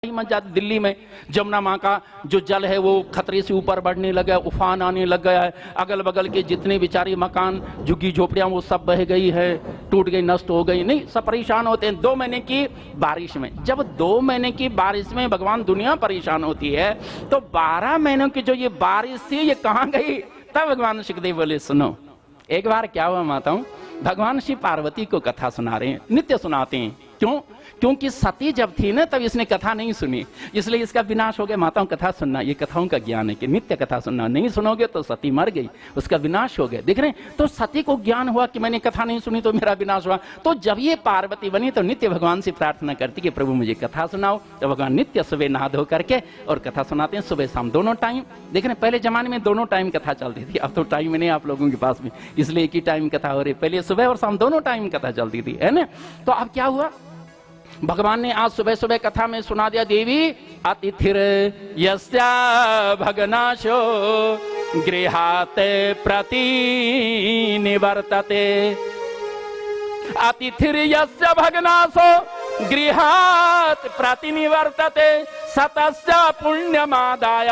Much जाती। दिल्ली में जमुना माँ का जो जल है वो खतरे से ऊपर बढ़ने लगा, उफान आने लग गया है। अगल बगल के जितने बेचारे मकान, झुग्गी झोपड़ियां, वो सब बह गई है, टूट गई, नष्ट हो गई। नहीं, सब परेशान होते हैं 2 महीने की बारिश में। जब 2 महीने की बारिश में भगवान दुनिया परेशान होती है, तो 12 महीनों की जो ये बारिश थी ये कहाँ गई? तब भगवान सुखदेव बोले सुनो। एक बार क्या हुआ माताओं, भगवान शिव पार्वती को कथा सुना रहे हैं, नित्य सुनाते हैं। क्यों? क्योंकि सती जब थी ना तब इसने कथा नहीं सुनी, इसलिए इसका विनाश हो गया। माताओं कथा सुनना, ये कथाओं का ज्ञान है कि नित्य कथा सुनना। नहीं सुनोगे तो सती मर गई, उसका विनाश हो गया। देख रहे हैं, तो सती को ज्ञान हुआ कि मैंने कथा नहीं सुनी तो मेरा विनाश हुआ। तो जब ये पार्वती बनी तो नित्य भगवान से प्रार्थना करती कि प्रभु मुझे कथा सुनाओ। तो भगवान नित्य सुबह नहा धो करके और कथा सुनाते हैं, सुबह शाम दोनों टाइम। देख रहे हैं, पहले जमाने में दोनों टाइम कथा चलती थी, अब तो टाइम नहीं आप लोगों के पास में, इसलिए एक ही टाइम कथा हो रही। पहले सुबह और शाम दोनों टाइम कथा चलती थी, है ना। तो अब क्या हुआ, भगवान ने आज सुबह सुबह कथा में सुना दिया, देवी अतिथिर यस्या भगनाशो गृहात् प्रति निवर्तते। अतिथिर यस्य भगनाशो गृहात् प्रति निवर्तते सतस्य पुण्यमादाय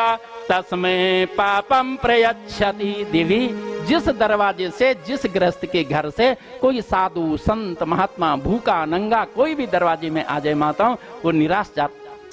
तस्मै पापम प्रयच्छति। देवी, जिस दरवाजे से, जिस गृहस्थ के घर से कोई साधु संत महात्मा भूखा नंगा कोई भी दरवाजे में आ जाए माताओं, वो निराश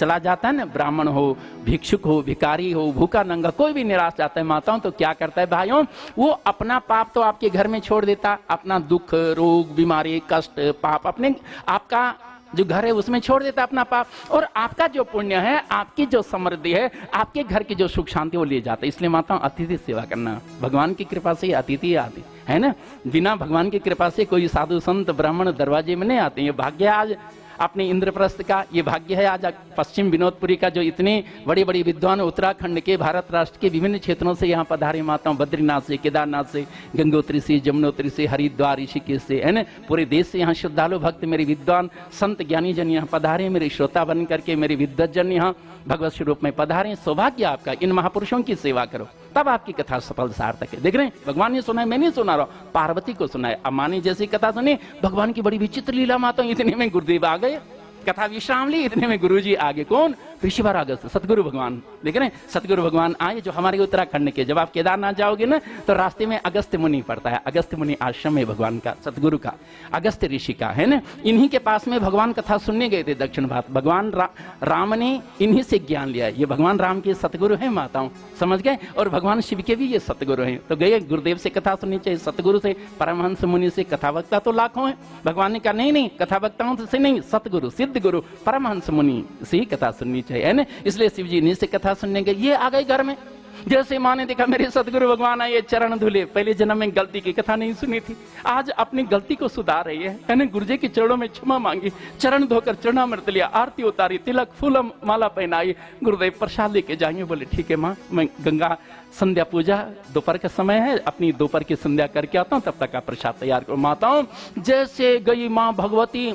चला जाता है ना। ब्राह्मण हो, भिक्षुक हो, भिखारी हो, भूखा नंगा कोई भी निराश जाता है माताओं, तो क्या करता है भाइयों, वो अपना पाप तो आपके घर में छोड़ देता, अपना दुख रोग बीमारी कष्ट पाप अपने आपका जो घर है उसमें छोड़ देता अपना पाप, और आपका जो पुण्य है, आपकी जो समृद्धि है, आपके घर की जो सुख शांति वो ले जाता है। इसलिए माता अतिथि सेवा करना, भगवान की कृपा से अतिथि आते है ना। बिना भगवान की कृपा से कोई साधु संत ब्राह्मण दरवाजे में नहीं आते। ये भाग्य आज अपने इंद्रप्रस्थ का, ये भाग्य है आज पश्चिम विनोदपुरी का, जो इतने बड़े बड़े विद्वान उत्तराखंड के, भारत राष्ट्र के विभिन्न क्षेत्रों से यहाँ पधारे माताओं, बद्रीनाथ से, केदारनाथ से, गंगोत्री से, जमुनोत्री से, हरिद्वार ऋषिकेश से, है ना, पूरे देश से यहाँ श्रद्धालु भक्त मेरे विद्वान संत ज्ञानी जन यहाँ पधारे, मेरे श्रोता बन करके मेरे विद्वत जन यहाँ भगवत स्वरूप में पधारे। सौभाग्य आपका, इन महापुरुषों की सेवा करो तब आपकी कथा सफल सार्थक है। देख रहे हैं, भगवान ने सुना है, मैं नहीं सुना रहा हूं, पार्वती को सुना है। अम्मानी जैसी कथा सुनी, भगवान की बड़ी विचित्र लीला माता, इतने में गुरुदेव आ गए, कथा विश्राम ली, इतने में गुरुजी आगे। कौन? ऋषिवर अगस्त, सतगुरु भगवान। देख रहे हैं, सतगुरु भगवान आए जो हमारे उत्तराखंड के। जब आप केदारनाथ जाओगे ना तो रास्ते में अगस्त्य मुनि पड़ता है, अगस्त्य मुनि आश्रम है भगवान का, सतगुरु का, अगस्त्य ऋषि का, है ना। इन्हीं के पास में भगवान कथा सुनने गए थे दक्षिण भारत। भगवान राम ने इन्हीं से ज्ञान लिया। ये भगवान राम के सतगुरु हैं माताओं, समझ गए, और भगवान शिव के भी ये सतगुरु हैं। तो गए गुरुदेव से कथा सुननी चाहिए, सतगुरु से, परमहंस मुनि से। कथा वक्ता तो लाखों हैं, भगवान ने कहा नहीं नहीं, कथा वक्ताओं से नहीं, सतगुरु सिद्ध गुरु परमहंस मुनि से ही कथा सुननी चाहिए, है ना। इसलिए शिव जी ने से कथा सुनने गए, ये आ गए घर में। जैसे माँ ने देखा मेरे सतगुरु भगवान आए, चरण धुले, पहले जन्म में गलती की कथा नहीं सुनी थी, आज अपनी गलती को सुधार रही है ना। गुरुजी के चरणों में क्षमा मांगी, चरण धोकर चरणामृत लिया, आरती उतारी, तिलक फूल माला पहनाई। गुरुदेव प्रसाद लेके जाएंगे, बोले ठीक है माँ, मैं गंगा संध्या पूजा दोपहर का समय है, अपनी दोपहर की संध्या करके आता हूँ, तब तक का प्रसाद तैयार करो। माताओं, जैसे गई माँ भगवती,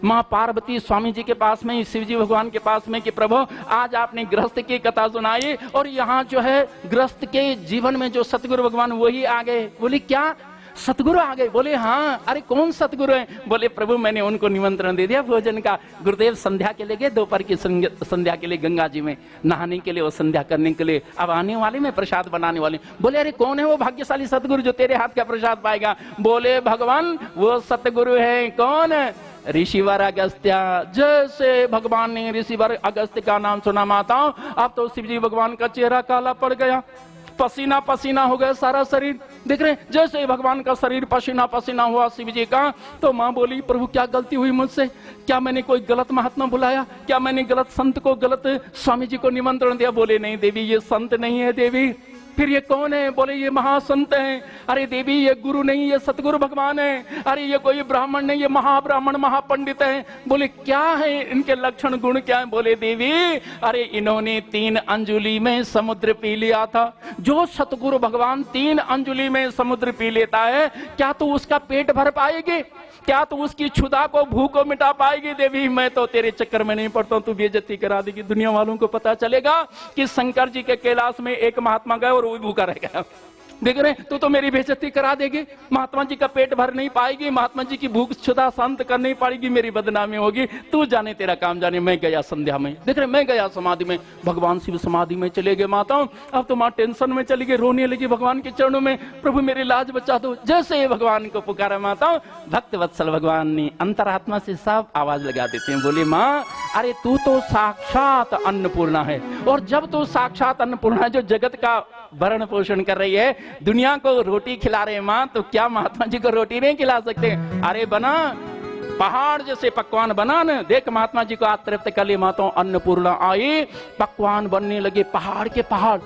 माँ पार्वती स्वामी जी के पास में, शिव जी भगवान के पास में कि प्रभु आज आपने गृहस्थ की कथा सुनाई, और यहाँ जो है गृहस्थ के जीवन में जो सतगुरु भगवान वही आ गए। बोले क्या सतगुरु आ गए? बोले हाँ। अरे कौन सतगुरु है? बोले प्रभु मैंने उनको निमंत्रण दे दिया भोजन का। गुरुदेव संध्या के लिए गए, दोपहर की संध्या के लिए गंगा जी में नहाने के लिए, वो संध्या करने के लिए, अब आने वाले में प्रसाद बनाने वाले। बोले अरे कौन है वो भाग्यशाली सतगुरु जो तेरे हाथ का प्रसाद पाएगा? बोले भगवान वो सतगुरु है। कौन? ऋषिवर अगस्त्य। जैसे भगवान ने ऋषिवर अगस्त्य का नाम सुना माताओं, अब तो शिव जी भगवान का चेहरा काला पड़ गया, पसीना पसीना हो गया सारा शरीर। देख रहे हैं, जैसे भगवान का शरीर पसीना पसीना हुआ शिव जी का, तो माँ बोली प्रभु क्या गलती हुई मुझसे? क्या मैंने कोई गलत महात्मा बुलाया? क्या मैंने गलत संत को, गलत स्वामी जी को निमंत्रण दिया? बोले नहीं देवी, ये संत नहीं है देवी। फिर ये कौन है? बोले ये महासंत हैं। अरे देवी ये गुरु नहीं, ये सतगुरु भगवान है। अरे ये कोई ब्राह्मण नहीं, ये महाब्राह्मण महापंडित है। बोले क्या है इनके लक्षण गुण क्या है? बोले देवी अरे इन्होंने 3 अंजुली में समुद्र पी लिया था। जो सतगुरु भगवान 3 अंजुली में समुद्र पी लेता है, क्या तू उसका पेट भर पाएगी? क्या तू उसकी क्षुधा को, भूख को मिटा पाएगी? देवी मैं तो तेरे चक्कर में नहीं पड़ता हूं, तू बेइज्जती करा देगी। दुनिया वालों को पता चलेगा कि शंकर जी के कैलाश में एक महात्मा गए और वो भूखा रह गया। देख रहे तू तो मेरी बेइज्जती करा देगी, महात्मा जी का पेट भर नहीं पाएगी, महात्मा जी की भूख क्षुधा शांत कर नहीं पाएगी, मेरी बदनामी होगी। तू जाने तेरा काम जाने। मैं गया संध्या में, देख रहे मैं गया समाधि में, भगवान शिव समाधि में चले गए। माताओं अब तो मां टेंशन में चली गई, रोने लगी भगवान के चरणों में, प्रभु मेरी लाज बचा दो। जैसे भगवान को पुकारा माताओं, भक्त वत्सल भगवान ने अंतरात्मा से सब आवाज लगा देते हैं, बोले माँ अरे तू तो साक्षात अन्नपूर्णा है, और जब तू साक्षात अन्नपूर्णा जो जगत का भरण पोषण कर रही है, दुनिया को रोटी खिला रहे माँ, तो क्या महात्मा जी को रोटी नहीं खिला सकते? अरे बना पहाड़ जैसे पकवान बना न, देख महात्मा जी को आज तृप्त कर ले। माताओं अन्नपूर्णा आई, पकवान बनने लगे, पहाड़ के पहाड़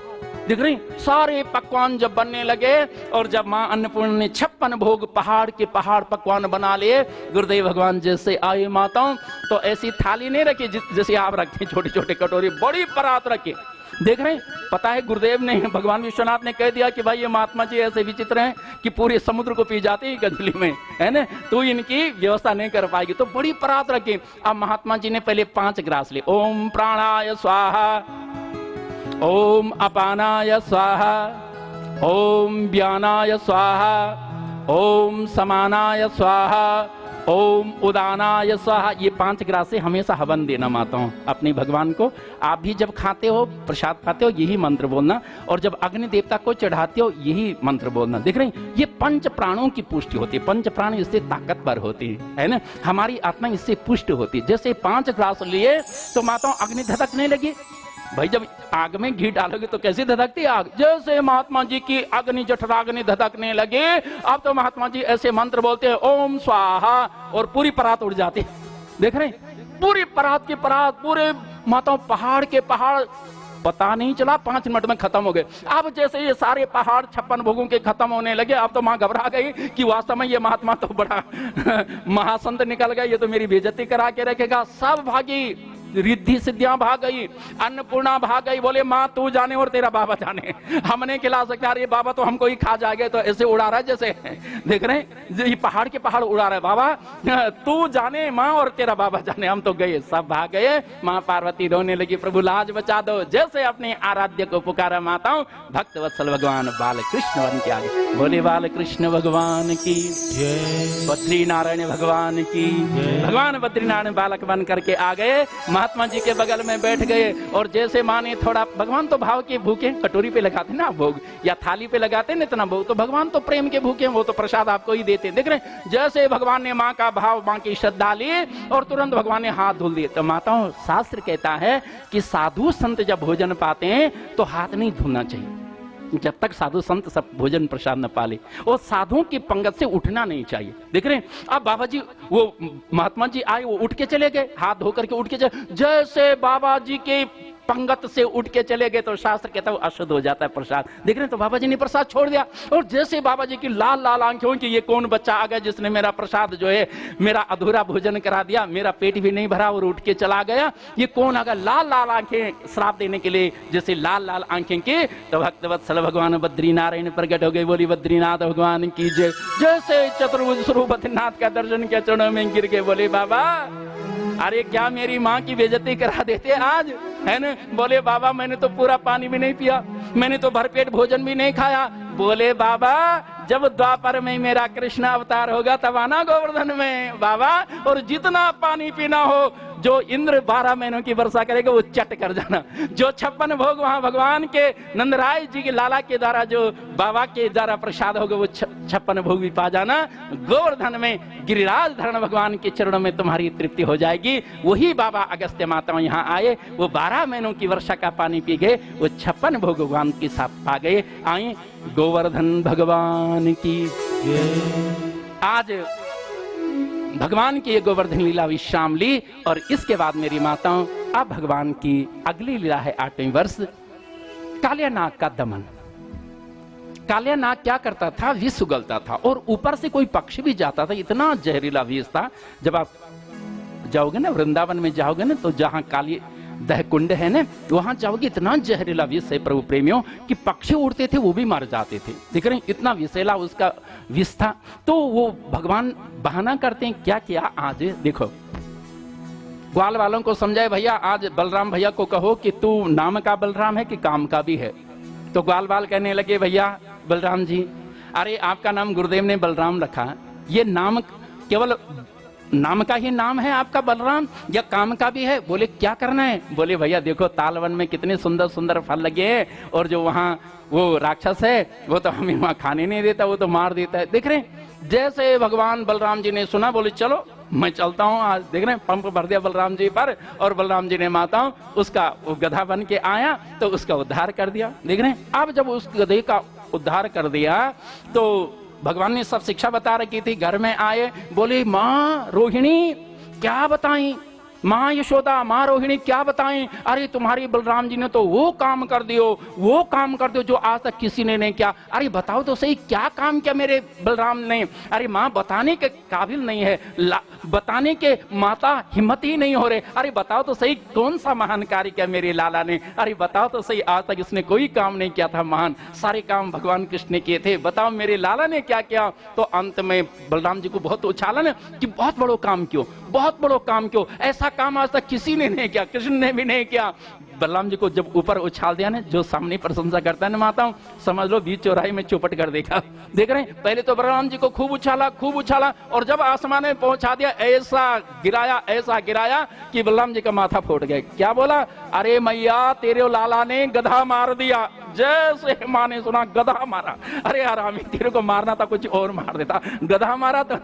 दिख रही, सारे पकवान जब बनने लगे, और जब मां अन्नपूर्णा ने 56 भोग पहाड़ के पहाड़ पकवान बना लिए, गुरुदेव भगवान जैसे आए माताओं, तो ऐसी थाली नहीं रखी जैसे आप रखते हैं, छोटे छोटे कटोरी, बड़ी परात रखे। देख रहे हैं, पता है गुरुदेव ने, भगवान विश्वनाथ ने कह दिया कि भाई ये महात्मा जी ऐसे विचित्र हैं कि पूरे समुद्र को पी जाते हैं गंदली में, है ना, तो इनकी व्यवस्था नहीं कर पाएगी, तो बड़ी परात रखी। अब महात्मा जी ने पहले 5 ग्रास लिए, ओम प्राणाय स्वाहा, ओम अपानाय स्वाहा, ओम व्यानाय स्वाहा, ओम समानाय स्वाहा, ओम उदानाय स्वाहा। ये 5 ग्रास से हमेशा हवन देना माताओं अपने भगवान को। आप भी जब खाते हो, प्रसाद खाते हो, यही मंत्र बोलना, और जब अग्नि देवता को चढ़ाते हो यही मंत्र बोलना। देख रहे हैं, ये 5 प्राणों की पुष्टि होती है, 5 प्राण इससे ताकतवर होती है ना, हमारी आत्मा इससे पुष्ट होती है। जैसे 5 ग्रास लिए तो माताओं अग्नि धधकने लगी। भाई जब आग में घी डालोगे तो कैसे धधकती आग, जैसे महात्मा जी की अग्नि जठराग्नि धधकने लगे, अब तो महात्मा जी ऐसे मंत्र बोलते हैं ओम स्वाहा, और पूरी परात उड़ जाती। देख रहे पूरी परात की परात, पूरे माताओं पहाड़ के पहाड़, पता नहीं चला 5 मिनट में खत्म हो गए। अब जैसे ये सारे पहाड़ 56 भोगों के खत्म होने लगे, अब तो मां घबरा गई कि वास्तव में ये महात्मा तो बड़ा महासंत निकल गया, ये तो मेरी बेइज्जती करा के रखेगा। सब भागी, रिद्धि सिद्धियां भाग गई, अन्नपूर्णा भाग गई, बोले माँ तू जाने और तेरा बाबा जाने, हमने खिला सकता, अरे बाबा तो हमको ही खा जाएगा, तो ऐसे उड़ा रहा है जैसे, देख रहे हैं ये पहाड़ के पहाड़ उड़ा रहा है, बाबा तू जाने माँ और तेरा बाबा जाने, हम तो गए। सब भाग गए, माँ पार्वती रोने लगी, प्रभु लाज बचा दो। जैसे अपने आराध्य को पुकारा माताओं, भक्त वत्सल भगवान बाल कृष्ण बन के आगे, बोले बाल कृष्ण भगवान की जय, बद्री नारायण भगवान की, भगवान बद्री नारायण बालक बन करके आ गए, महात्मा जी के बगल में बैठ गए। और जैसे माँ ने थोड़ा, भगवान तो भाव के भूखे, कटोरी पे लगाते ना भोग, या थाली पे लगाते ना इतना भोग, तो भगवान तो प्रेम के भूखे, वो तो प्रसाद आपको ही देते। देख रहे जैसे भगवान ने माँ का भाव, माँ की श्रद्धा ली, और तुरंत भगवान ने हाथ धुल दिए। तो माताओं शास्त्र कहता है कि साधु संत जब भोजन पाते हैं तो हाथ नहीं धुलना चाहिए, जब तक साधु संत सब भोजन प्रसाद न पाले, और साधुओं की पंगत से उठना नहीं चाहिए। देख रहे हैं, अब बाबा जी, वो महात्मा जी आए, वो उठ के चले गए, हाथ धो करके उठ के चले, जैसे बाबा जी के पंगत से उठ के चले गए तो शास्त्र कहता है अशुद्ध हो जाता है प्रसाद। देख रहे हैं, तो बाबा जी ने प्रसाद छोड़ दिया, और जैसे बाबा जी की लाल लाल आंखें कि ये कौन बच्चा आ गया जिसने मेरा प्रसाद जो है, मेरा अधूरा भोजन करा दिया, मेरा पेट भी नहीं भरा और उठ के चला गया, ये कौन आ गया, लाल लाल आंखें श्राप देने के लिए, जैसे लाल लाल आंखें की। तो भक्त वत्सल भगवान बद्री नारायण प्रकट हो गए, बोली बद्रीनाथ भगवान की जय। जैसे चतुर्भुज स्वरूप बद्रीनाथ का दर्शन के चरणों में गिर गए, बोले बाबा अरे क्या मेरी माँ की बेइज्जती करा देते आज, है ना। बोले बाबा मैंने तो पूरा पानी भी नहीं पिया, मैंने तो भरपेट भोजन भी नहीं खाया। बोले बाबा जब द्वापर में मेरा कृष्ण अवतार होगा तब आना गोवर्धन में बाबा, और जितना पानी पीना हो, जो इंद्र 12 महीनों की वर्षा करेगा वो चट कर जाना। जो 56 भोग वहां भगवान के नंदराय जी के लाला के द्वारा, जो बाबा के द्वारा प्रसाद होगा, वो 56 भोग भी पा जाना। गोवर्धन में गिरिराज धरण भगवान के चरणों में तुम्हारी तृप्ति हो जाएगी। वही बाबा अगस्त्य माता यहाँ आए, वो 12 महीनों की वर्षा का पानी पी गए, वो 56 भोग भगवान के साथ पा गए। आए गोवर्धन भगवान की आज भगवान की ये गोवर्धन लीला विश्राम ली। और इसके बाद मेरी माताओं, अब भगवान की अगली लीला है 8वें वर्ष, कालियानाग का दमन। कालियानाग क्या करता था, विष उगलता था, और ऊपर से कोई पक्षी भी जाता था, इतना जहरीला विष था। जब आप जाओगे ना वृंदावन में जाओगे ना, तो जहां काली दह कुंड है ना, वहां जाओगे, इतना जहरीला विष है प्रभु प्रेमियों कि पक्षी उड़ते थे वो भी मर जाते थे। देख रहे हैं, इतना विषैला उसका विष था। तो वो भगवान बहाना करते हैं, क्या किया आज देखो, ग्वाल वालों को समझाए, भैया आज बलराम भैया को कहो कि तू नाम का बलराम है कि काम का भी है। तो ग्वाल वाल कहने लगे, भैया बलराम जी, अरे आपका नाम गुरुदेव ने बलराम रखा, ये नाम केवल नाम का ही नाम है आपका बलराम या काम का भी है? बोले क्या करना है? बोले भैया देखो तालवन में कितने सुंदर सुंदर फल लगे हैं और जो वहाँ वो राक्षस है वो तो हमें वहाँ खाने नहीं देता, वो तो मार देता है। देख रहे हैं जैसे भगवान बलराम जी ने सुना, बोले चलो मैं चलता हूँ। आज देख रहे हैं पंप भर दिया बलराम जी पर और बलराम जी ने माताओं उसका वो गधा बन के आया तो उसका उद्धार कर दिया। देख रहे हैं अब जब उस गधे का उद्धार कर दिया तो भगवान ने सब शिक्षा बता रखी थी। घर में आए, बोले माँ रोहिणी क्या बताई, माँ यशोदा, माँ रोहिणी क्या बताएं? अरे तुम्हारी बलराम जी ने तो वो काम कर दियो जो आज तक किसी ने नहीं किया। अरे बताओ तो सही क्या काम किया मेरे बलराम ने? अरे माँ बताने के काबिल नहीं है, बताने के माता हिम्मत ही नहीं हो रहे। अरे बताओ तो सही कौन सा महान कार्य किया मेरे लाला ने? अरे बताओ तो सही आज तक इसने कोई काम नहीं किया था महान, सारे काम भगवान कृष्ण ने किए थे, बताओ मेरे लाला ने क्या किया? तो अंत में बलराम जी को बहुत उछाला ना कि बहुत बड़ो काम क्यों, बहुत बड़ो काम क्यों, ऐसा काम आज तक किसी ने नहीं किया, कृष्ण ने भी नहीं किया। बलराम जी को जब ऊपर उछाल दिया ना, जो सामने प्रशंसा करता है ना माताओं, समझ लो बीच चौराहे में चौपट कर देगा। देख रहे हैं पहले तो बलराम जी को खूब उछाला और जब आसमान में पहुंचा दिया ऐसा गिराया कि बलराम जी का माथा फूट गया। क्या बोला? अरे मैया तेरे लाला ने गधा मार दिया। जैसे माँ ने सुना गधा मारा, अरे हरामी तेरे को मारना था कुछ और मार देता, गधा मारा तो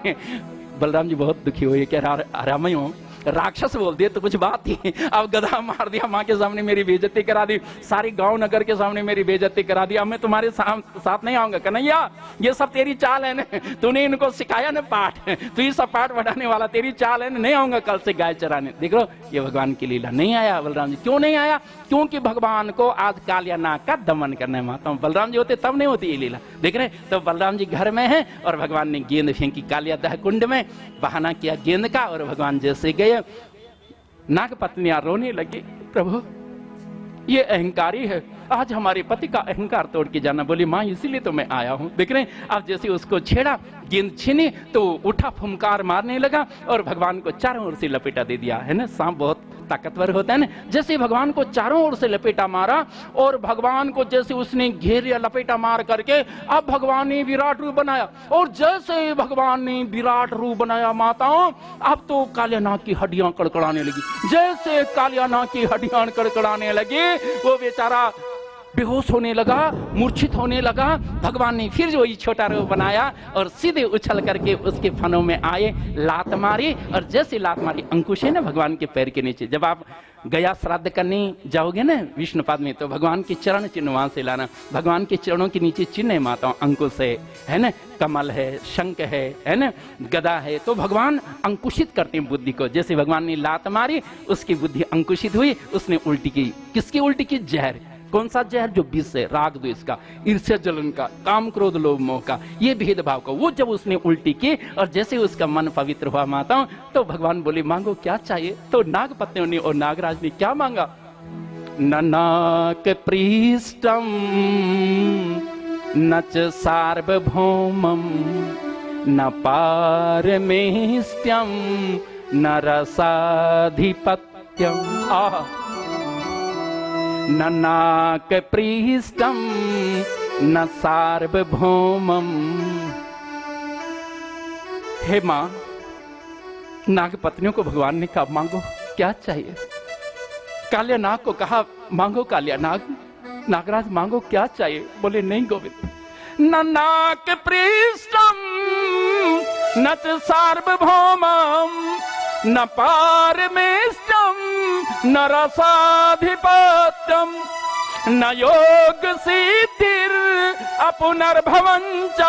बलराम जी बहुत दुखी हुए, कह हरामी हूँ, राक्षस बोल दिए तो कुछ बात थी, अब गधा मार दिया, माँ के सामने मेरी बेइज्जती करा दी, सारी गांव नगर के सामने मेरी बेइज्जती करा दी, अब मैं तुम्हारे साथ नहीं आऊंगा। कन्हैया ये सब तेरी चाल है ना, तूने इनको सिखाया ना पाठ, तू ये सब पाठ बढ़ाने वाला, तेरी चाल है ना, नहीं आऊंगा कल से गाय चराने। देख लो ये भगवान की लीला। नहीं आया बलराम जी। क्यों नहीं आया? क्योंकि भगवान को आज कालिया नाग का दमन करना है। माता बलराम जी होते तब नहीं होती ये लीला। देख रहे तो बलराम जी घर में है और भगवान ने गेंद फेंकी कालिया दह कुंड में, बहाना किया गेंद का और भगवान जैसे गए नाग पत्नियां रोने लगी, प्रभु ये अहंकारी है, आज हमारे पति का अहंकार तोड़ के जाना। बोली माँ इसीलिए तो मैं आया हूँ। देख रहे हैं अब जैसे उसको छेड़ा, गेंद छीनी तो उठा, फुमकार मारने लगा और भगवान को चारों ओर से लपेटा दे दिया। है ना, सांप बहुत ताकतवर होता है ना। जैसे भगवान को चारों ओर से लपेटा मारा और भगवान को जैसे उसने घेर लिया लपेटा मार करके, अब भगवान ने विराट रूप बनाया और जैसे भगवान ने विराट रूप बनाया माताओं, अब तो कालियानाग की हड्डियां कड़कड़ाने लगी। जैसे कालियानाग की हड्डियां कड़कड़ाने लगी वो बेचारा बेहोश होने लगा, मूर्छित होने लगा। भगवान ने फिर वही छोटा रूप बनाया और सीधे उछल करके उसके फनों में आए, लात मारी और जैसे लात मारी, अंकुश है ना भगवान के पैर के नीचे। जब आप गया श्राद्ध करने जाओगे ना विष्णुपाद में तो भगवान के चरण चिन्ह वहां से लाना। भगवान के चरणों के नीचे चिन्ह है माताओं, अंकुश है ना, कमल है, शंख है ना, गदा है। तो भगवान अंकुशित करते हैं बुद्धि को। जैसे भगवान ने लात मारी उसकी बुद्धि अंकुशित हुई, उसने उल्टी की। किसकी उल्टी की? जहर। कौन सा जहर? जो विष है, राग द्वेष का, ईर्ष्या जलन का, काम क्रोध लोभ मोह का, ये भेदभाव का। वो जब उसने उल्टी की और जैसे उसका मन पवित्र हुआ माताओं, तो भगवान बोले मांगो क्या चाहिए? तो नाग पत्नियों ने और नागराज ने क्या मांगा? ननाक पृष्ठम न च सार्वभौमम न पारमेष्ट्यम न रसाधिपत्यम। न नाक पृष्ठम न सार्वभौमम। हे मां, नाग पत्नियों को भगवान ने कहा मांगो क्या चाहिए? कालिया नाग को कहा मांगो कालिया नाग, नागराज मांगो क्या चाहिए? बोले नहीं गोविंद, न नाक पृष्ठम न सार्वभौमम न पारमेष्ट्यम न रसाधिपत्यम न योग सिद्धिर अपुनर्भवंच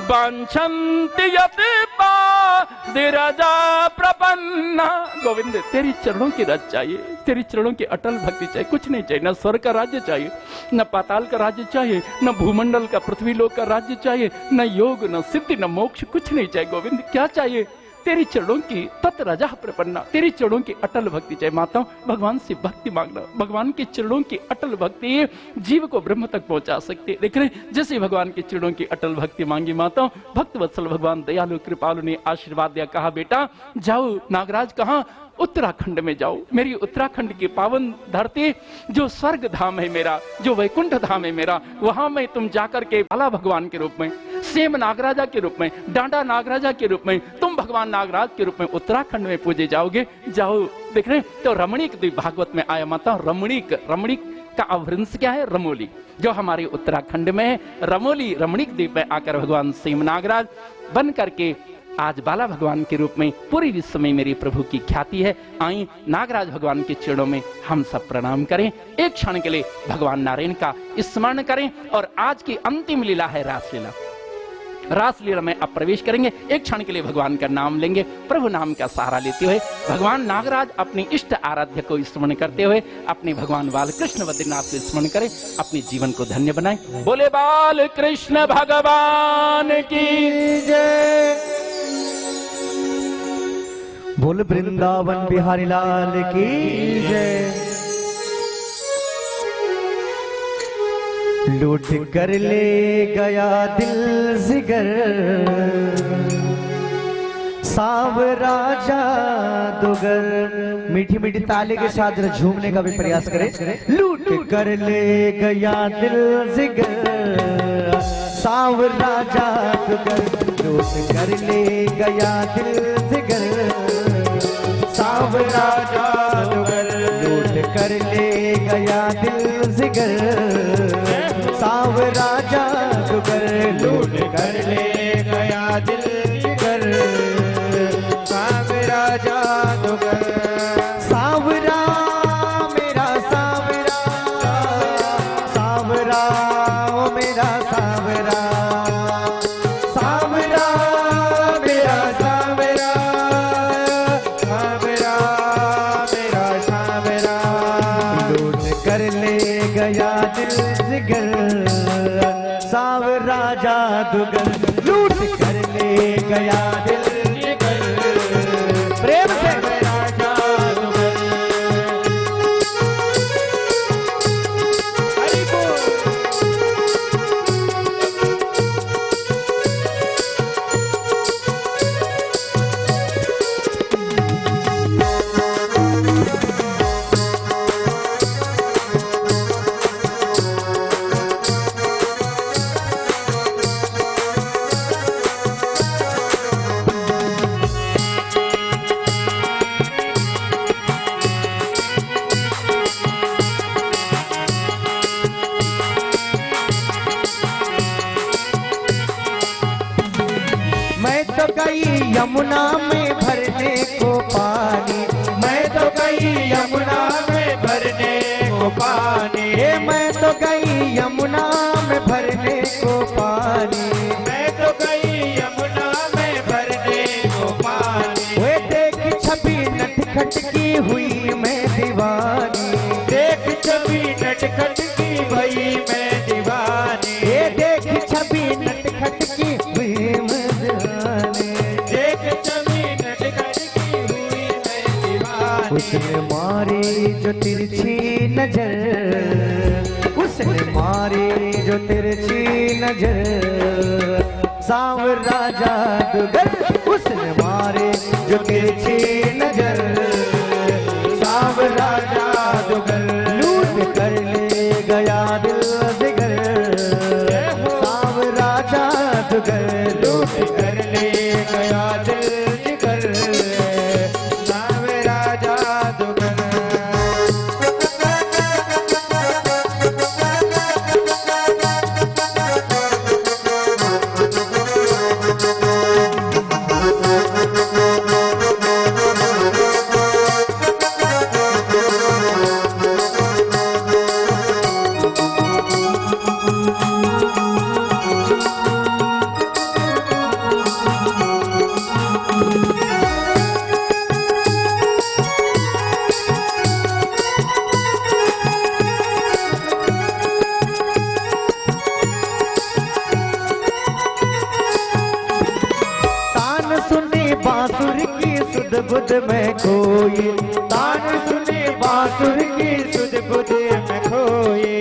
वांछन्ति यत् पादिरजा प्रपन्ना। गोविंद तेरी चरणों की रज चाहिए, तेरी चरणों की अटल भक्ति चाहिए, कुछ नहीं चाहिए। न स्वर्ग का राज्य चाहिए, न पाताल का राज्य चाहिए, न भूमंडल का पृथ्वी लोक का राज्य चाहिए, न योग न सिद्धि न मोक्ष, कुछ नहीं चाहिए। गोविंद क्या चाहिए? तेरी चरणों की तत् रजा प्रपन्ना, तेरी चरणों की अटल भक्ति। जय माताओं, भगवान से भक्ति मांगना, भगवान के चरणों की अटल भक्ति जीव को ब्रह्म तक पहुंचा सकती है। देख रहे जैसे भगवान के चरणों की अटल भक्ति मांगी माताओं, भक्त वत्सल भगवान दयालु कृपालु ने आशीर्वाद दिया, कहा बेटा जाओ नागराज, कहां? उत्तराखंड में जाओ, मेरी उत्तराखंड की पावन धरती जो स्वर्ग धाम है मेरा, जो वैकुंठ धाम है मेरा, वहां में तुम जाकर के बाला भगवान के रूप में, सेम नागराजा के रूप में, डांडा नागराजा के रूप में, तुम भगवान नागराज के रूप में उत्तराखंड में पूजे जाओगे। जाओ। देख रहे तो रमणीक द्वीप भागवत में आया माता, रमणीक, रमणीक का अवृंश क्या है? रमोली, जो हमारे उत्तराखंड में है। रमोली रमणीक द्वीप में आकर भगवान सेम नागराज बन करके आज बाला भगवान के रूप में पूरी विश्व में मेरे प्रभु की ख्याति है। आई नागराज भगवान के चरणों में हम सब प्रणाम करें, एक क्षण के लिए भगवान नारायण का स्मरण करें। और आज की अंतिम लीला है रासलीला। रासलीला में अब प्रवेश करेंगे, एक क्षण के लिए भगवान का नाम लेंगे, प्रभु नाम का सहारा लेते हुए भगवान नागराज अपने इष्ट आराध्य को स्मरण करते हुए अपने भगवान बाल कृष्ण बद्रीनाथ को स्मरण करें, अपने जीवन को धन्य बनाएं। बोले बाल कृष्ण भगवान की जय, बोल वृंदावन बिहारी लाल की जय। लूट कर ले गया दिल जिगर, सांवरा जादूगर। मीठी मीठी ताली के साथ झूमने का भी प्रयास करें। लूट कर ले गया दिल जिगर, सांवरा जादूगर। लूट कर ले गया दिल जिगर, सांवरा जादूगर। लूट कर ले गया दिल जिगर, सांवरा जादूगर। लूट कर ले गया दिल जिगर, सांवरा जादूगर। सांवरा मेरा सांवरा, सांवरा ओ मेरा सांवरा, सांवरा मेरा सांवरा, सांवरा मेरा सांवरा। लूट कर ले गया दिल जिगर, सांवरा जादूगर। लूट कर ले गया दिल जिगर, प्रेम से यमुना में भरने को पानी, मैं तो गई यमुना में भरने को पानी। मैं तो गई यमुना में भरने को पानी, मैं तो गई यमुना में भरने को पानी। वे देख छवि नटखट की हुई मैं दीवानी, देख छवि नटखट की भई मैं दीवानी। ये देख छवि नटखट की हुई मैं दीवानी, उसने मारी जो तिरछी नजर, उसने मारी जो तिरछी नजर, सांवरा जादूगर। उसने मारी जो तिरछी नजर, सांवरा जादूगर। लूट कर ले गया दिल जिगर, सांवरा जादूगर। लूट कर ले गया दिल जिगर, सांवरा जादूगर। की सुध बुध में खोए।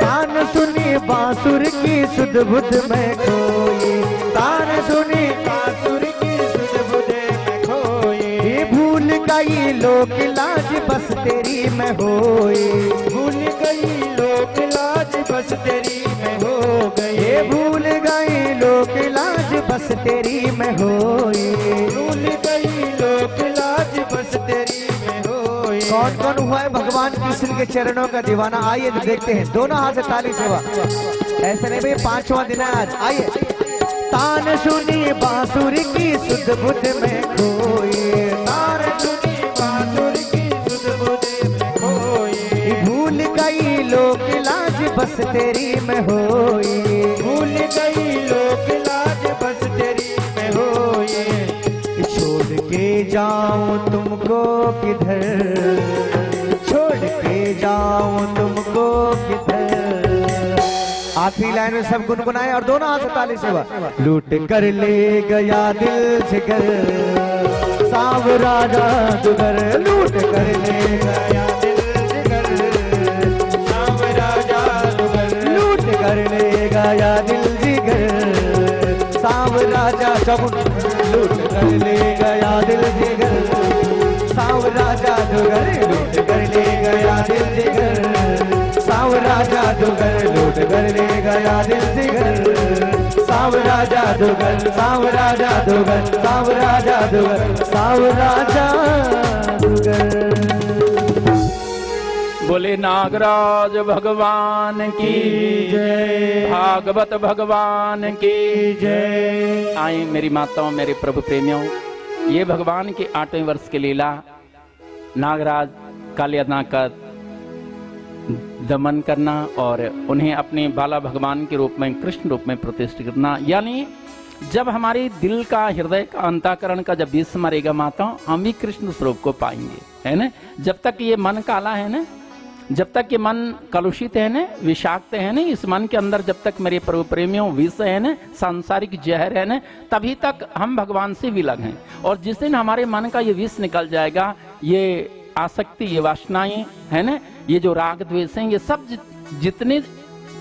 तान सुनी बांसुर की सुध बुध में खोए, तान सुनी बांसुर की सुध बुध में खोए। भूल गई लोक लाज बस तेरी में होए, भूल गई लोक लाज बस तेरी में हो गए। भूल गई लोक लाज बस तेरी में होए, भूल गई लोक लाज बस तेरी में होए। कौन कौन हुआ है भगवान कृष्ण के चरणों का दीवाना? आइए देखते हैं, दोनों हाथ से ताली सेवा। ऐसे नहीं भाई, 5वां दिन है आज। आइए। तान सुनी बांसुर की सुध बुध में खोए, तान सुनी बांसुर की सुध बुध में खोए। भूल गई लोक लाज बस तेरी में होए, भूल गई लोक लाज बस तेरी में होए। छोड़ के जाऊं तुमको किधर, छोड़ के जाऊं तुमको किधर। आखिरी लाइन में सब गुनगुनाए और दोनों हाथ से ताली सेवा। लूट कर ले गया दिल जिगर, सांवरा जादूगर। लूट कर ले गया दिल जिगर, सांवरा जादूगर। लूट कर ले गया दिल जिगर, सांवरा जादूगर। लूट कर ले गया दिल जिगर, सांवरा जादूगर। लूट कर ले गया दिल जिगर, सांवरा जादूगर। लूट कर ले गया दिल जिगर, सांवरा जादूगर। सांवरा जादूगर, सांवरा जादूगर, सांवरा जादूगर। बोले नागराज भगवान की जय, भागवत भगवान की जय। आए मेरी माताओं, मेरे प्रभु प्रेमियों, ये भगवान के 8वें वर्ष की लीला, नागराज कालियाना का दमन करना और उन्हें अपने बाला भगवान के रूप में, कृष्ण रूप में प्रतिष्ठित करना। यानी जब हमारे दिल का, हृदय का, अंतःकरण का जब विष मरेगा माता, हम भी कृष्ण स्वरूप को पाएंगे, है ना। जब तक ये मन काला है ना, जब तक ये मन कलुषित है ना, विषाक्त है ना, इस मन के अंदर जब तक मेरे प्रभु प्रेमियों विष है ना, सांसारिक जहर है ना, तभी तक हम भगवान से विलग हैं। और जिस दिन हमारे मन का ये विष निकल जाएगा, ये आसक्ति, ये वासनाएं है ना, ये जो राग द्वेष हैं, ये सब जितने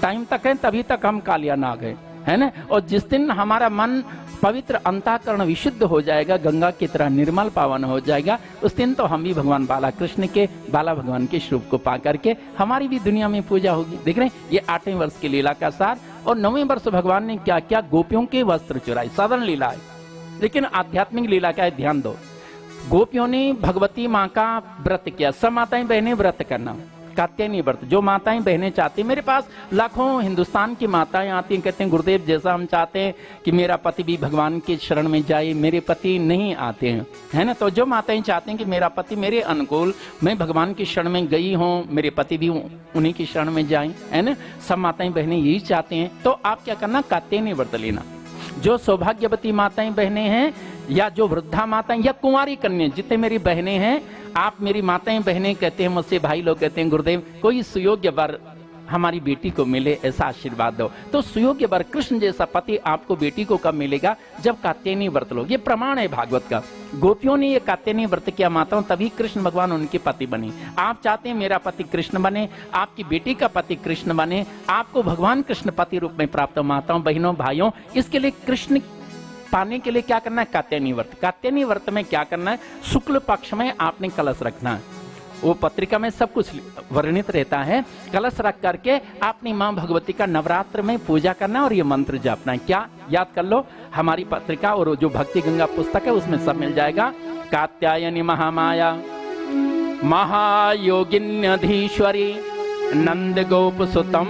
टाइम तक है तभी तक हम कालिया नाग हैं, है ना। और जिस दिन हमारा मन पवित्र, अंतःकरण विशुद्ध हो जाएगा, गंगा की तरह निर्मल पावन हो जाएगा, उस दिन तो हम भी भगवान बाला कृष्ण के, बाला भगवान के स्वरूप को पा करके हमारी भी दुनिया में पूजा होगी। देख रहे हैं, ये 8वें वर्ष की लीला का सार। और 9वें वर्ष भगवान ने क्या क्या, गोपियों के वस्त्र चुराए। साधारण लीला है, लेकिन आध्यात्मिक लीला का है, ध्यान दो। गोपियों ने भगवती माँ का व्रत किया। सब माताएं बहनें व्रत करना, कात्यायनी व्रत। जो माताएं बहनें चाहती, मेरे पास लाखों हिंदुस्तान की माताएं आती हैं, कहते हैं गुरुदेव जैसा हम चाहते हैं कि मेरा पति भी भगवान के शरण में जाए, मेरे पति नहीं आते हैं, है ना। तो जो माताएं चाहते हैं कि मेरा पति मेरे अनुकूल, मैं भगवान की शरण में गई हूँ, मेरे पति भी उन्हीं की शरण में जाए, है ना। सब माताएं बहनें यही चाहते हैं। तो आप क्या करना, कात्यायनी व्रत लेना। जो सौभाग्यवती माताएं बहनें हैं, या जो वृद्धा माताएं, या कुंवारी कन्या, जितने मेरी बहनें हैं, आप मेरी माताएं बहनें कहते हैं, मुझसे भाई लोग कहते हैं गुरुदेव कोई सुयोग्य वर हमारी बेटी को मिले, ऐसा आशीर्वाद दो। तो सुयोग्य वर, कृष्ण जैसा पति आपको बेटी को कब मिलेगा, जब कात्यायनी व्रत लो। ये प्रमाण है भागवत का। गोपियों ने ये कात्यायनी व्रत किया माताओं, तभी कृष्ण भगवान उनके पति बने। आप चाहते हैं मेरा पति कृष्ण बने, आपकी बेटी का पति कृष्ण बने, आपको भगवान कृष्ण पति रूप में प्राप्त हो। माताओं, बहनों, भाइयों, इसके लिए कृष्ण पाने के लिए क्या करना है, कात्यायनी व्रत। कात्यायनी व्रत में क्या करना है, शुक्ल पक्ष में आपने कलश रखना है। वो पत्रिका में सब कुछ वर्णित रहता है। कलश रख करके आपने माँ भगवती का नवरात्र में पूजा करना और ये मंत्र जपना है। क्या, याद कर लो, हमारी पत्रिका और जो भक्ति गंगा पुस्तक है उसमें सब मिल जाएगा। कात्यायनी महामाया महायोगिन्यधीश्वरी नंद गोप सुतम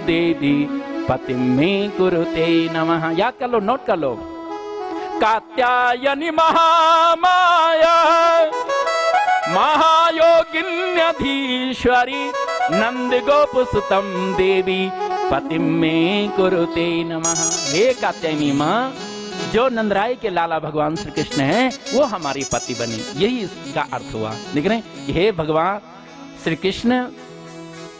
देवी पतिम में कुरुते नमः। याद कर लो, नोट कर लो। कात्यायनी महामाया महायोगिन्यधीश्वरी नंद गोप सुतम देवी पतिम में कुरुते नमः। हे कात्यायनी माँ, जो नंदराय के लाला भगवान श्री कृष्ण हैं, वो हमारी पति बनी। यही इसका अर्थ हुआ। देख रहे हैं, हे भगवान श्री कृष्ण,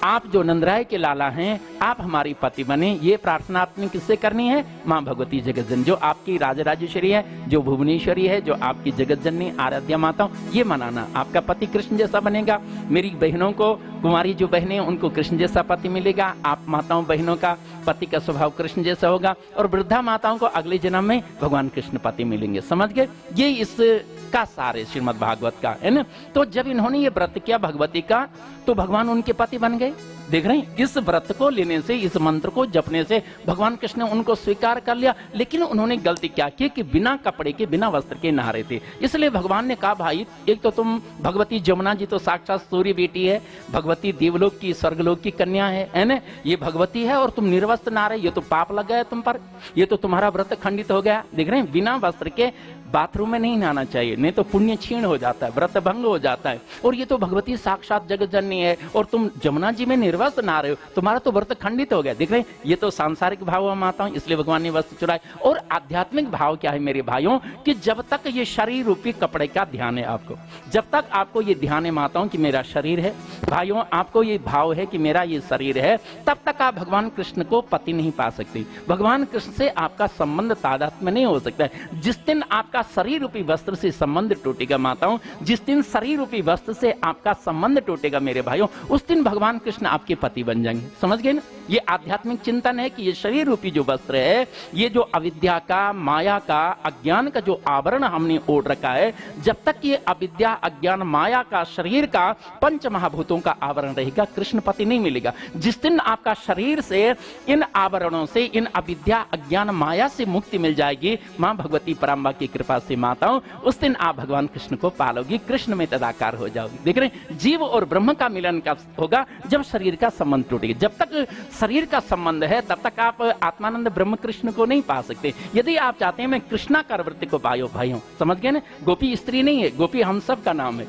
आप जो नंदराय के लाला हैं, आप हमारी पति बने। ये प्रार्थना आपने किससे करनी है? माँ भगवती जगत जननी, जो आपकी राजराजेश्वरी है, जो भुवनेश्वरी है, जो आपकी जगत जननी आराध्या माता, ये मनाना। आपका पति कृष्ण जैसा बनेगा। मेरी बहनों को, कुमारी जो बहनें, उनको कृष्ण जैसा पति मिलेगा। आप माताओं बहनों का पति का स्वभाव कृष्ण जैसा होगा, और वृद्धा माताओं को अगले जन्म में भगवान कृष्ण पति मिलेंगे। समझ गए? ये इसका सार है श्रीमद् भागवत का, है ना। तो जब इन्होंने ये व्रत किया भगवती का, तो भगवान उनके पति बन गए। देख रहे हैं, इस व्रत को लेने से, इस मंत्र को जपने से भगवान कृष्ण ने उनको स्वीकार कर लिया। लेकिन उन्होंने गलती क्या की कि बिना कपड़े के, बिना वस्त्र के नहा रहे थे। इसलिए भगवान ने कहा, भाई एक तो तुम, भगवती जमुना जी तो साक्षात सूर्य बेटी है, भगवती देवलोक की, स्वर्गलोक की कन्या है ना। ये भगवती है और तुम निर्वस्त्र नहा रहे, ये तो पाप लग गया तुम पर, ये तो तुम्हारा व्रत खंडित हो गया। देख रहे हैं, बिना वस्त्र के बाथरूम में नहीं नहाना चाहिए, नहीं तो पुण्य क्षीण हो जाता है, व्रत भंग हो जाता है। और ये तो भगवती साक्षात जगत जननी है और तुम जमुना जी में निर्वस्त्र नहा रहे हो, तुम्हारा तो व्रत खंडित हो गया। देख रहे हैं, ये तो सांसारिक भाव माता, इसलिए भगवान ने वस्त्र चुराए। और आध्यात्मिक भाव क्या है मेरे भाइयों, कि जब तक ये शरीर रूपी कपड़े का ध्यान है आपको, जब तक आपको ये ध्यान है माताओं कि मेरा शरीर है, भाइयों आपको ये भाव है कि मेरा ये शरीर है, तब तक आप भगवान कृष्ण को पति नहीं पा सकते। भगवान कृष्ण से आपका संबंध तादात्म्य नहीं हो सकता है। जिस दिन आपका शरीर रूपी वस्त्र से संबंध टूटेगा माताओं, जिस दिन शरीर रूपी वस्त्र से आपका संबंध टूटेगा मेरे भाइयों, उस दिन भगवान कृष्ण आपके पति बन जाएंगे। समझ गए ना? ये आध्यात्मिक चिंतन है कि ये शरीर रूपी जो वस्त्र है, ये जो अविद्या का, माया का, अज्ञान का जो आवरण हमने ओढ़ रखा है, जब तक ये अविद्या, अज्ञान, माया का, शरीर का, पंच महाभूतों का आवरण रहेगा, कृष्ण पति नहीं मिलेगा। जिस दिन आपका शरीर से, इन आवरणों से, इन अविद्या, अज्ञान, माया से मुक्ति मिल जाएगी मां भगवती पराम्बा की कृपा से माताओं, उस दिन आप भगवान कृष्ण को पालोगी, कृष्ण में तदाकार हो जाओगी। देख रहे हैं, जीव और ब्रह्म का मिलन का होगा जब शरीर का संबंध टूटेगा। जब तक शरीर का संबंध है तब तक आप आत्मानंद ब्रह्म कृष्ण को नहीं पा सकते। यदि आप चाहते हैं मैं कृष्णाकार वृत्ति को पायो भाइयों, समझ गए ना? गोपी स्त्री नहीं है, गोपी हम सब का नाम है,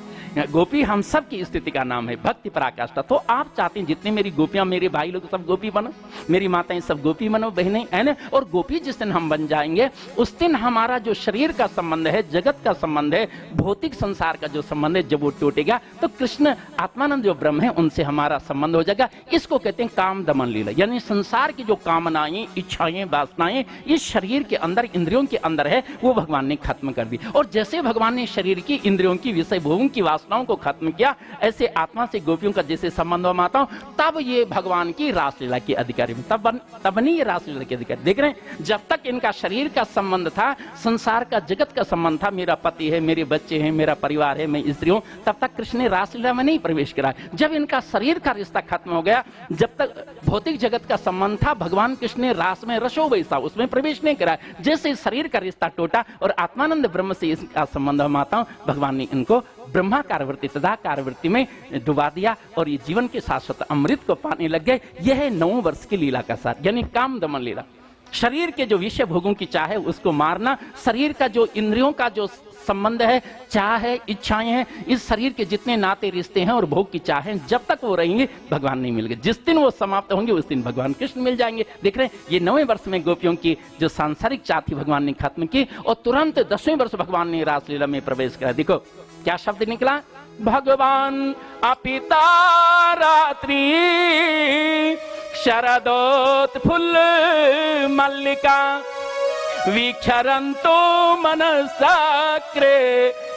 गोपी हम सब की स्थिति का नाम है, भक्ति पराकाष्ठा। तो आप चाहते हैं जितने मेरी गोपियां, मेरे भाई लोग सब गोपी बनो, मेरी माताएं सब गोपी बनो, बहनें, है ना। और गोपी जिस दिन हम बन जाएंगे, उस दिन हमारा जो शरीर का संबंध है, जगत का संबंध है, भौतिक संसार का जो संबंध है, जब वो टूटेगा तो कृष्ण आत्मानंद जो ब्रह्म है उनसे हमारा संबंध हो जाएगा। इसको कहते हैं काम दमन लीला, यानी संसार की जो कामनाएं, इच्छाएं, वासनाएं इस शरीर के अंदर, इंद्रियों के अंदर है, वो भगवान ने खत्म कर दी। और जैसे भगवान ने शरीर की, इंद्रियों की, विषय भोगों की वासनाओं को खत्म किया, ऐसे आत्मा से गोपियों का जैसे संबंध हो माताओं, तब ये भगवान की रासलीला के अधिकारी, तब नहीं ये रासलीला के अधिकारी। देख रहे हैं, जब तक इनका शरीर का संबंध था, संसार का, जगत का संबंध था, मेरा पति है, मेरे बच्चे हैं, मेरा परिवार है, मैं स्त्री हूं, तब तक कृष्ण ने रासलीला में नहीं प्रवेश करा। जब इनका शरीर का रिश्ता खत्म हो गया, जब तक भौतिक जगत का संबंध था, भगवान कृष्ण ने रास में, रसो वैसा, उसमें प्रवेश नहीं करा। जैसे शरीर का रिश्ता टूटा और आत्मानंद ब्रह्म से इसका संबंध माताओं, भगवान ने इनको ब्रह्माकार वृत्ति, तदाकार वृत्ति में डुबा दिया और ये जीवन के शाश्वत अमृत को पाने लग गए। यह है 9 वर्ष की लीला का सार, यानी काम दमन लीला। शरीर के जो विषय भोगों की चाह है उसको मारना, शरीर का जो इंद्रियों का जो संबंध है, चाह है, इच्छाएं हैं, इस शरीर के जितने नाते रिश्ते हैं और भोग की चाह है, जब तक वो रहेंगे भगवान नहीं मिलेंगे। जिस दिन वो समाप्त होंगे उस दिन भगवान कृष्ण मिल जाएंगे। देख रहे हैं, ये 9वें वर्ष में गोपियों की जो सांसारिक चाह थी भगवान ने खत्म की और तुरंत 10वें वर्ष भगवान ने रासलीला में प्रवेश करा। देखो क्या शब्द निकला, भगवान अपिता रात्रि शरदोत्फुल्ल मल्लिका विक्षरन्तो मनसाग्रे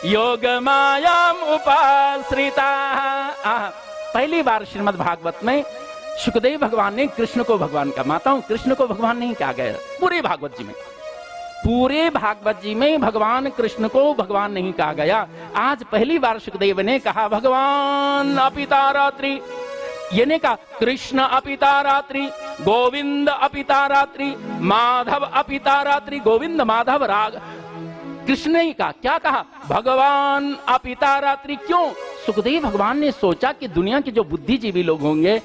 योग मायाम उपाश्रिता। पहली बार श्रीमद् भागवत में सुखदेव भगवान ने कृष्ण को भगवान का, माताओं कृष्ण को भगवान नहीं कहा गया पूरे भागवत जी में, पूरे भागवत जी में भगवान कृष्ण को भगवान नहीं कहा गया। आज पहली बार सुखदेव ने कहा भगवान अपिता रात्रि, ये ने कहा कृष्ण अपिता रात्रि, गोविंद अपिता रात्रि, माधव अपिता रात्रि, गोविंद माधव राग, कृष्ण ने कहा, क्या कहा, भगवान अपिता रात्रि। क्यों? सुखदेव भगवान ने सोचा कि दुनिया के जो बुद्धिजीवी लोग होंगे,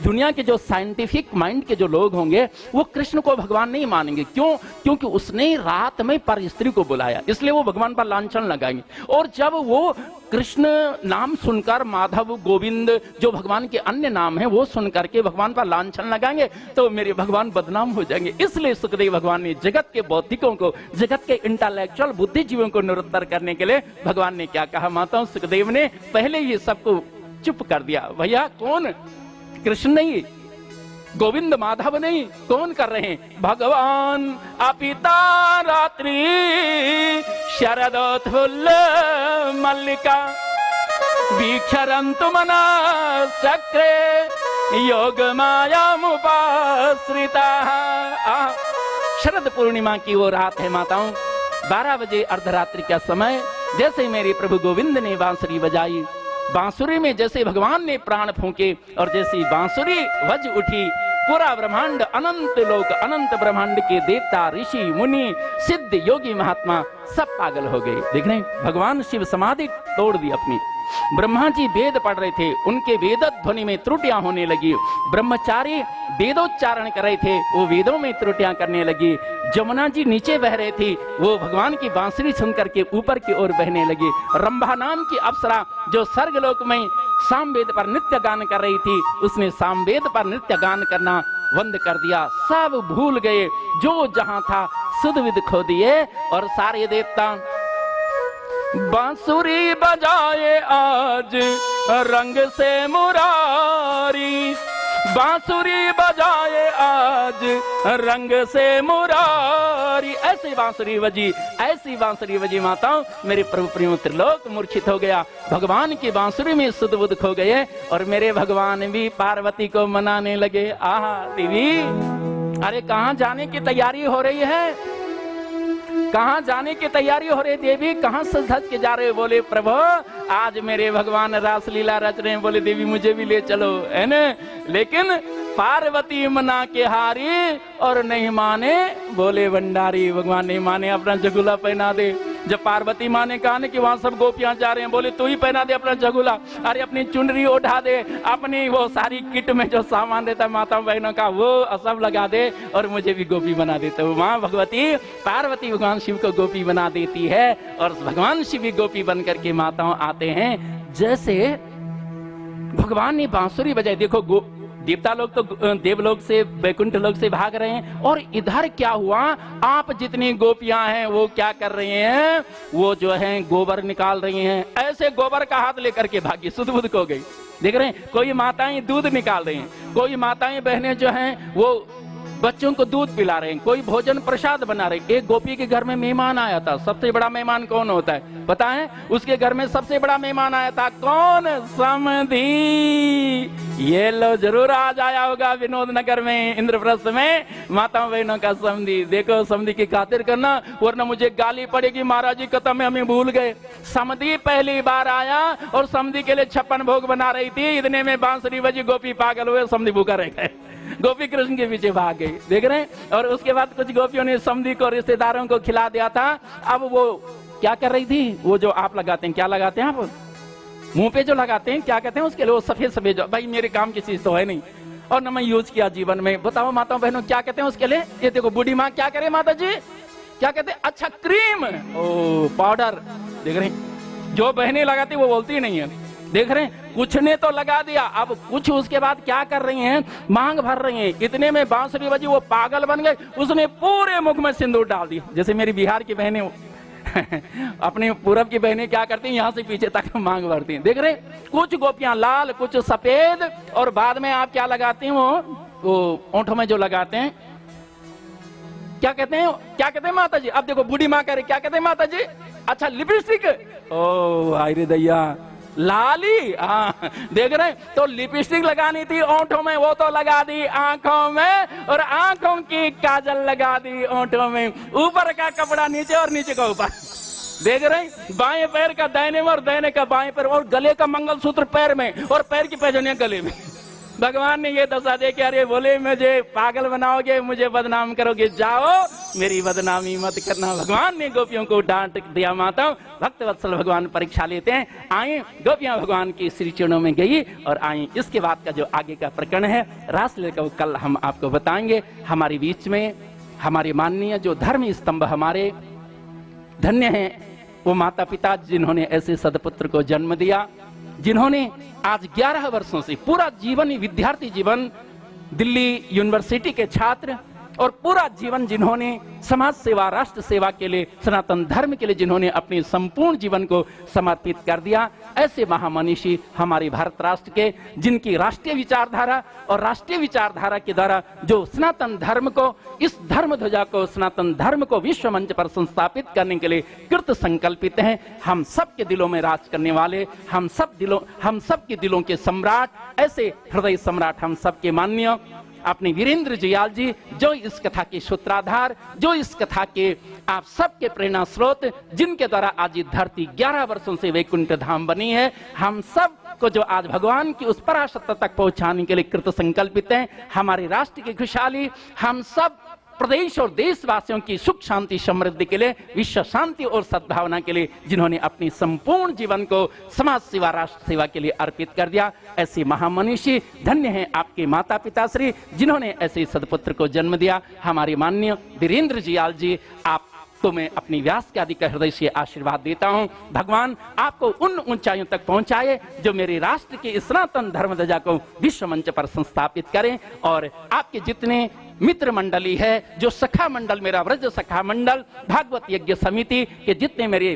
दुनिया के जो साइंटिफिक माइंड के जो लोग होंगे, वो कृष्ण को भगवान नहीं मानेंगे। क्यों? क्योंकि उसने रात में पर स्त्री को बुलाया, इसलिए वो भगवान पर लांछन लगाएंगे। और जब वो कृष्ण नाम सुनकर, माधव, गोविंद जो भगवान के अन्य नाम है वो सुनकर के भगवान पर लांछन लगाएंगे तो मेरे भगवान बदनाम हो जाएंगे। इसलिए सुखदेव भगवान ने जगत के बौद्धिकों को, जगत के इंटेलेक्चुअल बुद्धिजीवियों को निरुत्तर करने के लिए भगवान ने क्या कहा माताओं, सुखदेव ने पहले ही सबको चुप कर दिया। भैया कौन? कृष्ण नहीं, गोविंद माधव नहीं, कौन कर रहे हैं? भगवान अपिता रात्रि शरदोत्फुल्ल मल्लिका वीक्षरन्तु मनः चक्रे योग मायामुपाश्रिता। शरद पूर्णिमा की वो रात है माताओं, 12 बजे अर्धरात्रि का समय। जैसे मेरे प्रभु गोविंद ने बांसुरी बजाई, बांसुरी में जैसे भगवान ने प्राण फूंके और जैसी बांसुरी बज उठी, पूरा ब्रह्मांड, अनंत लोक, अनंत ब्रह्मांड के देवता, ऋषि, मुनि, सिद्ध, योगी, महात्मा सब पागल हो गए। देख रहे हैं, भगवान शिव समाधि तोड़ दी अपनी। ब्रह्मा जी वेद पढ़ रहे थे, उनके वेद ध्वनि में त्रुटियां होने लगी। ब्रह्मचारी वेदोच्चारण कर रहे थे, वो वेदों में त्रुटियां करने लगी। जमुना जी नीचे बह रहे थे, वो भगवान की बांसुरी सुन करके ऊपर की ओर बहने लगी। रंभा नाम की अप्सरा जो स्वर्गलोक में सामवेद पर नृत्य गान कर रही थी, उसने सामवेद पर नृत्य गान करना बंद कर दिया। सब भूल गए, जो जहां था सुध विद खो दिए। और सारे देवता बांसुरी बजाए आज रंग से मुरारी, बांसुरी बजाए आज रंग से मुरारी। ऐसी बांसुरी बजी, ऐसी बांसुरी बजी माताओं, मेरे प्रभु प्रियो त्रिलोक मूर्छित हो गया। भगवान की बांसुरी में सुध बुध खो गए और मेरे भगवान भी पार्वती को मनाने लगे। आहा देवी, अरे कहाँ जाने की तैयारी हो रही है? कहाँ जाने की तैयारी हो रही देवी? कहाँ सज धज के जा रहे हो? बोले प्रभु आज मेरे भगवान रासलीला रच रहे हैं। बोले देवी मुझे भी ले चलो, है न? लेकिन पार्वती मना के हारी और नहीं माने, बोले भंडारी। भगवान नहीं माने, अपना जगुला पहना दे। जब पार्वती माँ ने कहा कि वहां सब गोपियां जा रहे हैं, बोले तू ही पहना दे अपना जगुला। अरे अपनी चुनरी उठा दे, अपनी वो सारी किट में जो सामान देता माता बहनों का वो सब लगा दे और मुझे भी गोपी बना दे। तो माँ भगवती पार्वती भगवान शिव को गोपी बना देती है और भगवान शिव भी गोपी बन करके माताओं आते हैं। जैसे भगवान ने बांसुरी बजाई, देखो देवता लोग तो देवलोक से, वैकुंठ लोक से भाग रहे हैं। और इधर क्या हुआ, आप जितनी गोपियां हैं वो क्या कर रही हैं, वो जो है गोबर निकाल रही हैं। ऐसे गोबर का हाथ लेकर के भागी, सुध बुध को गई। देख रहे हैं, कोई माताएं दूध निकाल रही हैं, कोई माताएं बहनें जो हैं वो बच्चों को दूध पिला रहे हैं, कोई भोजन प्रसाद बना रहे हैं। एक गोपी के घर में मेहमान आया था। सबसे बड़ा मेहमान कौन होता है पता है? उसके घर में सबसे बड़ा मेहमान आया था कौन? समधी। ये लो जरूर आज आया होगा विनोद नगर में, इंद्रप्रस्थ में, माताओं बहनों का समधी। देखो समधी की खातिर करना, वरना मुझे गाली पड़ेगी, महाराज जी कथा में हमें भूल गए। समधी पहली बार आया और समधी के लिए 56 भोग बना रही थी। इतने में बांसुरी बजी, गोपी पागल हुए, समधी भूखा रह गए, गोपी कृष्ण के पीछे भाग गई। देख रहे हैं। और उसके बाद कुछ गोपियों ने समधी को, रिश्तेदारों को खिला दिया था। अब वो क्या कर रही थी, वो जो आप लगाते हैं, क्या लगाते हैं आप मुंह पे जो लगाते हैं, क्या कहते हैं उसके लिए? वो सफेद सफेद, भाई मेरे काम की चीज तो है नहीं और न मैं यूज किया जीवन में। बताओ माताओं बहनों क्या कहते हैं उसके लिए? ये देखो बूढ़ी माँ क्या करे माता जी, क्या कहते हैं? अच्छा क्रीम, ओ पाउडर। देख रहे हैं, जो बहनें लगाती वो बोलती नहीं है। देख रहे हैं, कुछ ने तो लगा दिया, अब कुछ उसके बाद क्या कर रही हैं, मांग भर रही हैं। इतने में बांसुरी बजी, वो पागल बन गए, उसने पूरे मुख में सिंदूर डाल दिया। जैसे मेरी बिहार की बहनें अपने पूरब की बहनें क्या करती हैं, यहाँ से पीछे तक मांग भरती हैं। देख रहे, कुछ गोपियां लाल, कुछ सफेद, और बाद में आप क्या लगाती हैं, वो ओंठों में जो लगाते हैं, क्या कहते हैं, क्या कहते हैं माता जी? अब देखो बूढ़ी माँ कह रही, क्या कहते हैं माता जी? अच्छा लिपस्टिक, ओ हाय दैया, लाली। हाँ देख रहे, तो लिपस्टिक लगानी थी ओंठों में, वो तो लगा दी आंखों में, और आंखों की काजल लगा दी ओंठों में। ऊपर का कपड़ा नीचे और नीचे का ऊपर। देख रहे, बाएं पैर का दाहिने में और दाहिने का बाएं पैर, और गले का मंगलसूत्र पैर में और पैर की पैजनियां गले में। भगवान ने ये दशा दे के, अरे बोले मुझे पागल बनाओगे, मुझे बदनाम करोगे, जाओ मेरी बदनामी मत करना। भगवान ने गोपियों को डांट दिया। माता भक्त वत्सल भगवान परीक्षा लेते हैं। आए गोपियां भगवान की श्री चरणों में गई और आई। इसके बाद का जो आगे का प्रकरण है रासलीला का, कल हम आपको बताएंगे। हमारे बीच में हमारे माननीय जो धर्म स्तंभ हमारे धन्य हैं, वो माता पिता जिन्होंने ऐसे सदपुत्र को जन्म दिया, जिन्होंने आज 11 वर्षों से पूरा जीवन, विद्यार्थी जीवन, दिल्ली यूनिवर्सिटी के छात्र, और पूरा जीवन जिन्होंने समाज सेवा, राष्ट्र सेवा के लिए, सनातन धर्म के लिए जिन्होंने अपने संपूर्ण जीवन को समर्पित कर दिया, ऐसे महामनीषी हमारे भारत राष्ट्र के, जिनकी राष्ट्रीय विचारधारा और राष्ट्रीय विचारधारा के द्वारा जो सनातन धर्म को, इस धर्म ध्वजा को, सनातन धर्म को विश्व मंच पर संस्थापित करने के लिए कृत संकल्पित हैं। हम सब के दिलों में राज करने वाले, हम सब के दिलों के सम्राट, ऐसे हृदय सम्राट हम सब के माननीय अपने वीरेंद्र जुयाल जी, जो इस कथा के सूत्राधार, जो इस कथा के आप सबके प्रेरणा स्रोत, जिनके द्वारा आज ये धरती 11 वर्षों से वैकुंठ धाम बनी है, हम सब को जो आज भगवान की उस पराशक्ति तक पहुंचाने के लिए कृत संकल्पित हैं। हमारे राष्ट्र की खुशहाली, हम सब प्रदेश और देशवासियों की सुख शांति समृद्धि के लिए, विश्व शांति और सद्भावना के लिए जिन्होंने अपनी संपूर्ण जीवन को समाज सेवा, राष्ट्र सेवा के लिए अर्पित कर दिया, ऐसे महामनीषी धन्य हैं आपके माता पिता श्री, जिन्होंने ऐसे सदपुत्र को जन्म दिया। हमारे माननीय वीरेंद्र जुयाल जी, आप तो मैं अपनी व्यास के आदि का हृदय से आशीर्वाद देता हूं। भगवान आपको उन ऊंचाइयों तक पहुंचाए जो मेरे राष्ट्र के सनातन धर्म ध्वजा को विश्व मंच पर संस्थापित करें। और आपके जितने मित्र मंडली है, जो सखा मंडल, मेरा व्रज सखा मंडल, भागवत यज्ञ समिति के जितने मेरे